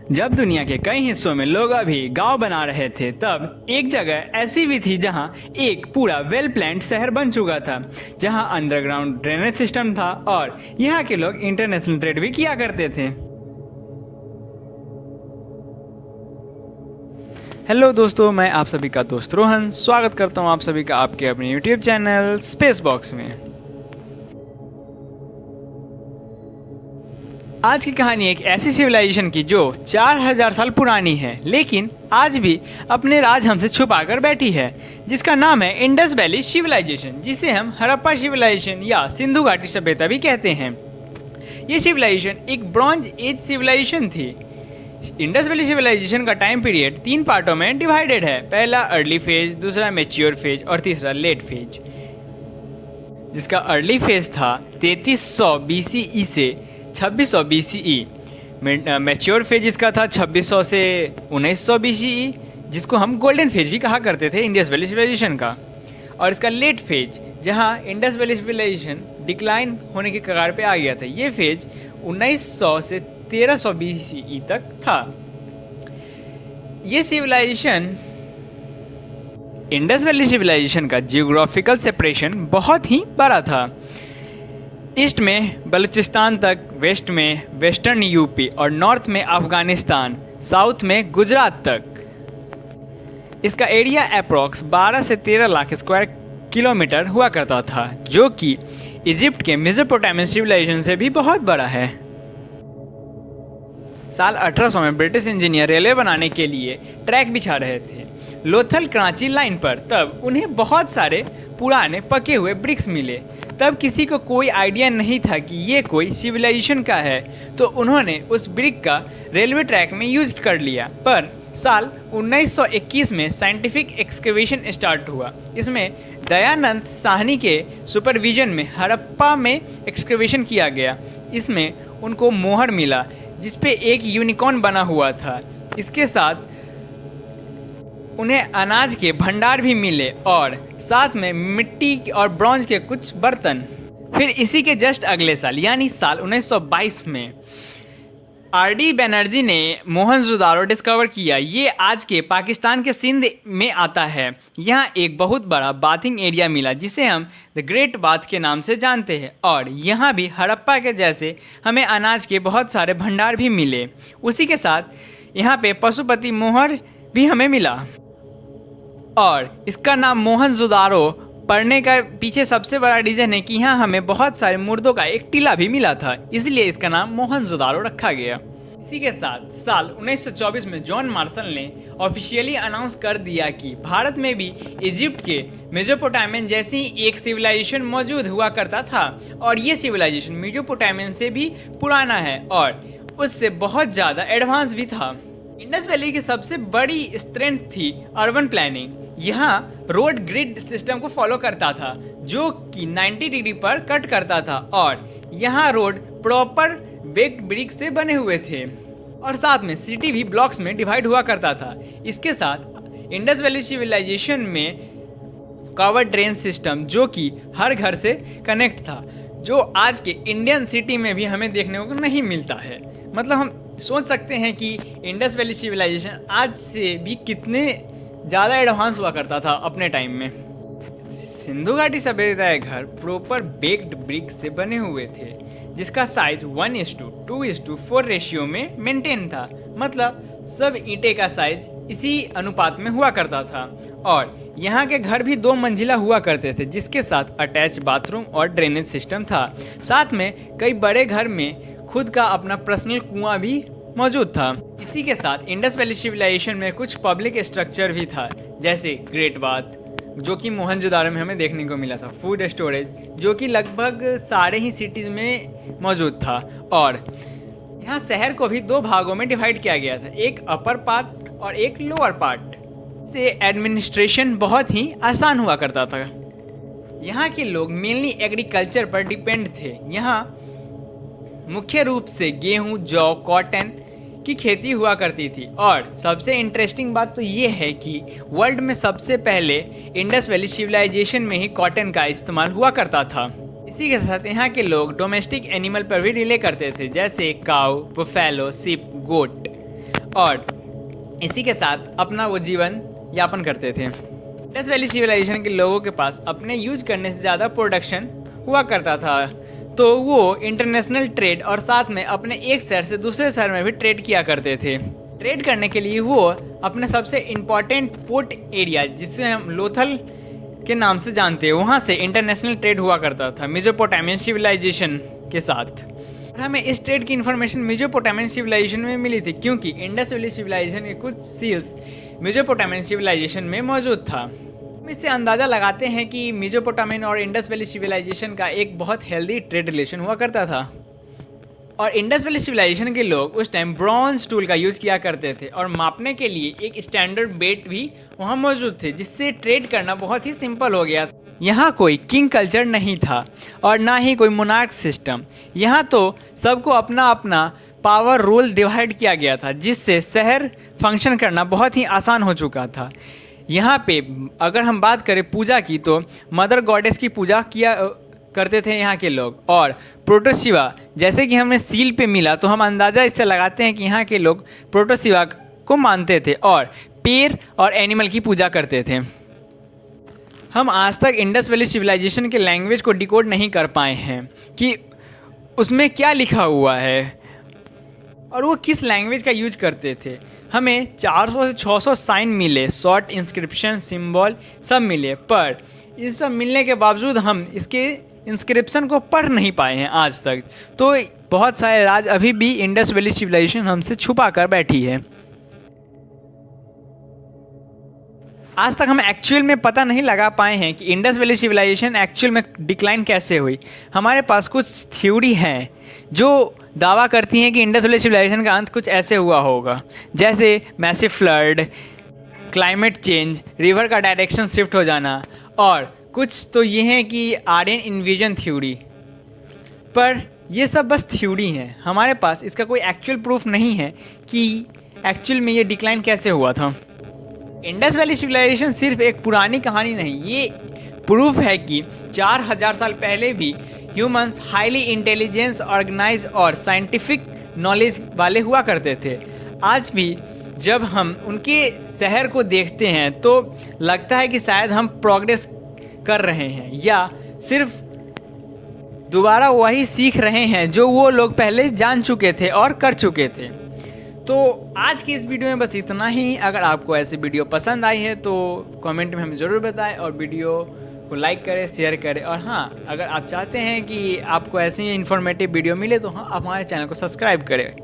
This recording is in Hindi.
जब दुनिया के कई हिस्सों में लोग अभी गांव बना रहे थे, तब एक जगह ऐसी भी थी जहां एक पूरा वेल प्लान्ड शहर बन चुका था, जहां अंडरग्राउंड ड्रेनेज सिस्टम था और यहां के लोग इंटरनेशनल ट्रेड भी किया करते थे। हेलो दोस्तों, मैं आप सभी का दोस्त रोहन स्वागत करता हूं आप सभी का आपके अपने यूट्यूब चैनल स्पेस बॉक्स में। आज की कहानी एक ऐसी सिविलाइजेशन की जो 4000 साल पुरानी है, लेकिन आज भी अपने राज हमसे छुपा कर बैठी है, जिसका नाम है इंडस वैली सिविलाइजेशन, जिसे हम हड़प्पा सिविलाइजेशन या सिंधु घाटी सभ्यता भी कहते हैं। ये सिविलाइजेशन एक ब्रॉन्ज एज सिविलाइजेशन थी। इंडस वैली सिविलाइजेशन का टाइम पीरियड 3 पार्टों में डिवाइडेड है। पहला अर्ली फेज, दूसरा मैच्योर फेज और तीसरा लेट फेज। जिसका अर्ली फेज था 3300 BCE से 2600 BCE। मैच्योर फेज इसका था 2600 से 1900 BCE, जिसको हम गोल्डन फेज भी कहा करते थे इंडस वैली सिविलाइजेशन का। और इसका लेट फेज, जहां इंडस वैली सिविलाइजेशन डिक्लाइन होने के कगार पे आ गया था, ये फेज 1900 से 1300 BCE तक था। ये सिविलाइजेशन, इंडस वैली सिविलाइजेशन का जियोग्राफिकल सेपरेशन बहुत ही बड़ा था। ईस्ट में बलूचिस्तान तक, वेस्ट में वेस्टर्न यूपी और नॉर्थ में अफगानिस्तान, साउथ में गुजरात तक। इसका एरिया अप्रॉक्स 12 से 13 लाख स्क्वायर किलोमीटर हुआ करता था, जो कि इजिप्ट के मेसोपोटामियन सिविलाइजेशन से भी बहुत बड़ा है। साल 1800 में ब्रिटिश इंजीनियर रेलवे बनाने के लिए ट्रैक बिछा रहे थे लोथल कराची लाइन पर। तब उन्हें बहुत सारे पुराने पके हुए ब्रिक्स मिले। तब किसी को कोई आइडिया नहीं था कि ये कोई सिविलाइजेशन का है, तो उन्होंने उस ब्रिक का रेलवे ट्रैक में यूज कर लिया। पर साल 1921 में साइंटिफिक एक्सकेवेशन स्टार्ट हुआ। इसमें दयानंद साहनी के सुपरविजन में हड़प्पा में एक्सकेवेशन किया गया। इसमें उनको मोहर मिला जिसपे एक यूनिकॉर्न बना हुआ था। इसके साथ उन्हें अनाज के भंडार भी मिले और साथ में मिट्टी और ब्रॉन्ज के कुछ बर्तन। फिर इसी के जस्ट अगले साल यानी साल 1922 में RD बैनर्जी ने मोहनजोदारो डिस्कवर किया। ये आज के पाकिस्तान के सिंध में आता है। यहाँ एक बहुत बड़ा बाथिंग एरिया मिला जिसे हम द ग्रेट बाथ के नाम से जानते हैं, और यहाँ भी हड़प्पा के जैसे हमें अनाज के बहुत सारे भंडार भी मिले। उसी के साथ यहाँ पे पशुपति मोहर भी हमें मिला, और इसका नाम मोहनजोदारो पढ़ने का पीछे सबसे बड़ा रीज़न है कि यहाँ हमें बहुत सारे मुर्दों का एक टीला भी मिला था, इसलिए इसका नाम मोहनजोदारो रखा गया। इसी के साथ साल 1924 में जॉन मार्शल ने ऑफिशियली अनाउंस कर दिया कि भारत में भी इजिप्ट के मेसोपोटामियन जैसी एक सिविलाइजेशन मौजूद हुआ करता था, और ये सिविलाइजेशन मेसोपोटामियन से भी पुराना है और उससे बहुत ज़्यादा एडवांस भी था। इंडस वैली की सबसे बड़ी स्ट्रेंथ थी अर्बन प्लानिंग। यहाँ रोड ग्रिड सिस्टम को फॉलो करता था, जो कि 90 डिग्री पर कट करता था, और यहाँ रोड प्रॉपर बेक्ड ब्रिक से बने हुए थे, और साथ में सिटी भी ब्लॉक्स में डिवाइड हुआ करता था। इसके साथ इंडस वैली सिविलाइजेशन में कवर्ड ड्रेन सिस्टम, जो कि हर घर से कनेक्ट था, जो आज के इंडियन सिटी में भी हमें देखने को नहीं मिलता है। मतलब हम सोच सकते हैं कि इंडस वैली सिविलाइजेशन आज से भी कितने ज़्यादा एडवांस हुआ करता था अपने टाइम में। सिंधु घाटी सभ्यता के घर प्रॉपर बेक्ड ब्रिक से बने हुए थे, जिसका साइज 1:2:4 रेशियो में मेंटेन था। मतलब सब ईंटे का साइज इसी अनुपात में हुआ करता था, और यहाँ के घर भी 2 मंजिला हुआ करते थे, जिसके साथ अटैच बाथरूम और ड्रेनेज सिस्टम था। साथ में कई बड़े घर में खुद का अपना पर्सनल कुआं भी मौजूद था। इसी के साथ इंडस वैली सिविलाइजेशन में कुछ पब्लिक स्ट्रक्चर भी था, जैसे ग्रेट बाथ, जो कि मोहनजोदारो में हमें देखने को मिला था, फूड स्टोरेज, जो कि लगभग सारे ही सिटीज़ में मौजूद था, और यहाँ शहर को भी 2 भागों में डिवाइड किया गया था, एक अपर पार्ट और एक लोअर पार्ट। से एडमिनिस्ट्रेशन बहुत ही आसान हुआ करता था। यहाँ के लोग मेनली एग्रीकल्चर पर डिपेंड थे। यहाँ मुख्य रूप से गेहूं, जौ, कॉटन की खेती हुआ करती थी, और सबसे इंटरेस्टिंग बात तो ये है कि वर्ल्ड में सबसे पहले इंडस वैली सिविलाइजेशन में ही कॉटन का इस्तेमाल हुआ करता था। इसी के साथ यहाँ के लोग डोमेस्टिक एनिमल पर भी रिले करते थे, जैसे काऊ, बुफेलो, शिप, गोट। और इसी के साथ अपना वो जीवन यापन करते थे। इंडस वैली सिविलाइजेशन के लोगों के पास अपने यूज करने से ज़्यादा प्रोडक्शन हुआ करता था, तो वो इंटरनेशनल ट्रेड और साथ में अपने एक शहर से दूसरे शहर में भी ट्रेड किया करते थे। ट्रेड करने के लिए वो अपने सबसे इम्पॉर्टेंट पोर्ट एरिया, जिसे हम लोथल के नाम से जानते हैं, वहाँ से इंटरनेशनल ट्रेड हुआ करता था मेसोपोटामियन सिविलाइजेशन के साथ। और हमें इस ट्रेड की इन्फॉर्मेशन मेसोपोटामियन सिविलाइजेशन में मिली थी, क्योंकि इंडस वैली सिविलाइजेशन के कुछ सील्स मेसोपोटामियन सिविलाइजेशन में मौजूद था। हम इससे अंदाज़ा लगाते हैं कि मेसोपोटामियन और इंडस वैली सिविलाइजेशन का एक बहुत हेल्दी ट्रेड रिलेशन हुआ करता था। और इंडस वैली सिविलाइजेशन के लोग उस टाइम ब्रॉन्ज टूल का यूज़ किया करते थे और मापने के लिए एक स्टैंडर्ड वेट भी वहाँ मौजूद थे, जिससे ट्रेड करना बहुत ही सिंपल हो गया था। यहाँ कोई किंग कल्चर नहीं था और ना ही कोई मोनार्क सिस्टम। यहाँ तो सबको अपना अपना पावर रोल डिवाइड किया गया था, जिससे शहर फंक्शन करना बहुत ही आसान हो चुका था। यहाँ पे अगर हम बात करें पूजा की, तो मदर गॉडेस की पूजा किया करते थे यहाँ के लोग। और प्रोटोशिवा, जैसे कि हमें सील पे मिला, तो हम अंदाज़ा इससे लगाते हैं कि यहाँ के लोग प्रोटोशिवा को मानते थे और पेड़ और एनिमल की पूजा करते थे। हम आज तक इंडस वैली सिविलाइजेशन के लैंग्वेज को डिकोड नहीं कर पाए हैं कि उसमें क्या लिखा हुआ है और वो किस लैंग्वेज का यूज करते थे। हमें 400 से 600 साइन मिले, शॉर्ट इंस्क्रिप्शन, सिंबल सब मिले, पर इस सब मिलने के बावजूद हम इसके इंस्क्रिप्शन को पढ़ नहीं पाए हैं आज तक। तो बहुत सारे राज अभी भी इंडस वैली सिविलाइजेशन हमसे छुपा कर बैठी है। आज तक हम एक्चुअल में पता नहीं लगा पाए हैं कि इंडस वैली सिविलाइजेशन एक्चुअल में डिक्लाइन कैसे हुई। हमारे पास कुछ थ्योरी हैं जो दावा करती हैं कि इंडस वैली सिविलाइजेशन का अंत कुछ ऐसे हुआ होगा, जैसे massive flood, climate change, river का डायरेक्शन शिफ्ट हो जाना, और कुछ तो ये हैं कि आर्यन इन्वेजन थ्योरी। पर ये सब बस थ्योरी हैं, हमारे पास इसका कोई एक्चुअल प्रूफ नहीं है कि एक्चुअल में ये डिक्लाइन कैसे हुआ था। इंडस वैली सिविलाइजेशन सिर्फ एक पुरानी कहानी नहीं, ये प्रूफ है कि 4000 साल पहले भी ह्यूमंस हाईली इंटेलिजेंस, ऑर्गेनाइज और साइंटिफिक नॉलेज वाले हुआ करते थे। आज भी जब हम उनके शहर को देखते हैं तो लगता है कि शायद हम प्रोग्रेस कर रहे हैं या सिर्फ दोबारा वही सीख रहे हैं जो वो लोग पहले जान चुके थे और कर चुके थे। तो आज की इस वीडियो में बस इतना ही। अगर आपको ऐसी वीडियो पसंद आई है तो कमेंट में हमें ज़रूर बताएं और वीडियो को लाइक करें, शेयर करें। और हाँ, अगर आप चाहते हैं कि आपको ऐसी इन्फॉर्मेटिव वीडियो मिले तो हाँ, आप हमारे चैनल को सब्सक्राइब करें।